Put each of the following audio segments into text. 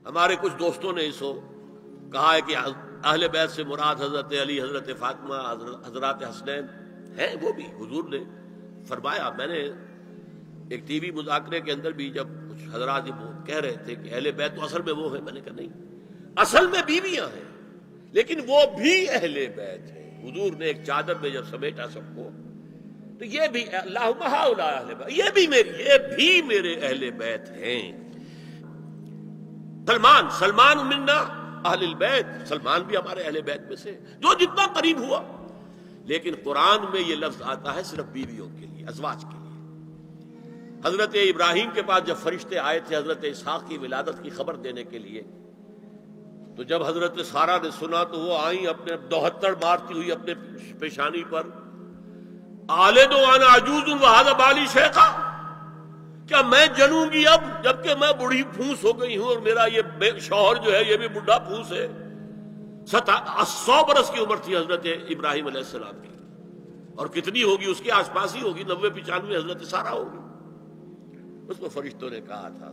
ہمارے کچھ دوستوں نے اسو کہا ہے کہ اہل بیت سے مراد حضرت علی، حضرت فاطمہ، حضرات حسنین ہیں. وہ بھی حضور نے فرمایا. میں نے ایک ٹی وی مذاکرے کے اندر بھی جب کچھ حضرات کہہ رہے تھے کہ اہل بیت تو اصل میں وہ ہے، میں نے کہا نہیں، اصل میں بیویاں ہیں لیکن وہ بھی اہل بیت ہیں. حضور نے ایک چادر میں جب سمیٹا سب کو تو یہ بھی اللہم ہؤلاء اہل بیت، یہ بھی میرے اہل بیت ہیں. سلمان منا اہل البیت، سلمان بھی ہمارے اہل بیت میں سے جو جتنا قریب ہوا. لیکن قرآن میں یہ لفظ آتا ہے صرف بیویوں کے لیے، ازواج کے لیے. حضرت ابراہیم کے پاس جب فرشتے آئے تھے حضرت اسحاق کی ولادت کی خبر دینے کے لیے، تو جب حضرت سارہ نے سنا تو وہ آئیں اپنے دوہتر مارتی ہوئی اپنے پیشانی پر، آلد وانا عجوز وہذا بالی شیخا، کیا میں جنوں گی اب جبکہ میں بوڑھی پھونس ہو گئی ہوں اور میرا یہ شوہر جو ہے یہ بھی بوڑھا پھونس ہے. 100 برس کی عمر تھی حضرت ابراہیم علیہ السلام کی، اور کتنی ہوگی اس کے آس پاس ہی ہوگی، 90-95 حضرت سارہ ہوگی. اس کو فرشتوں نے کہا تھا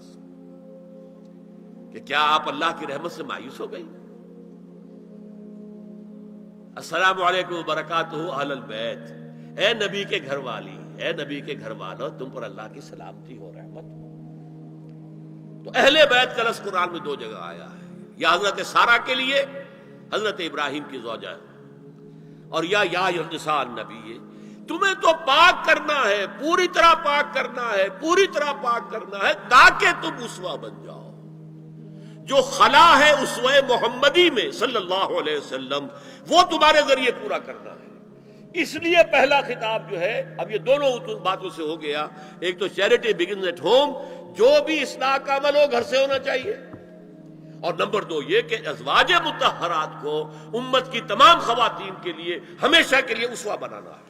کہ کیا آپ اللہ کی رحمت سے مایوس ہو گئی؟ السلام علیکم وبرکاتہ اہل البیت، اے نبی کے گھر والی، اے نبی کے گھر والوں، تم پر اللہ کی سلامتی ہو، رحمت ہو. تو اہل بیت کا لفظ قرآن میں 2 جگہ آیا ہے، یا حضرت سارہ کے لیے حضرت ابراہیم کی زوجہ، اور یا نساء النبی، تمہیں تو پاک کرنا ہے، پوری طرح پاک کرنا ہے، پوری طرح پاک کرنا ہے تاکہ تم اسوہ بن جاؤ. جو خلا ہے اسوہ محمدی میں صلی اللہ علیہ وسلم، وہ تمہارے ذریعے پورا کرنا ہے. اس لیے پہلا خطاب جو ہے، اب یہ دونوں باتوں سے ہو گیا. ایک تو چیریٹی بگنز ایٹ ہوم، جو بھی اصلاح کا عمل ہو گھر سے ہونا چاہیے، اور نمبر 2 یہ کہ ازواج مطہرات کو امت کی تمام خواتین کے لیے ہمیشہ کے لیے اسوہ بنانا ہے.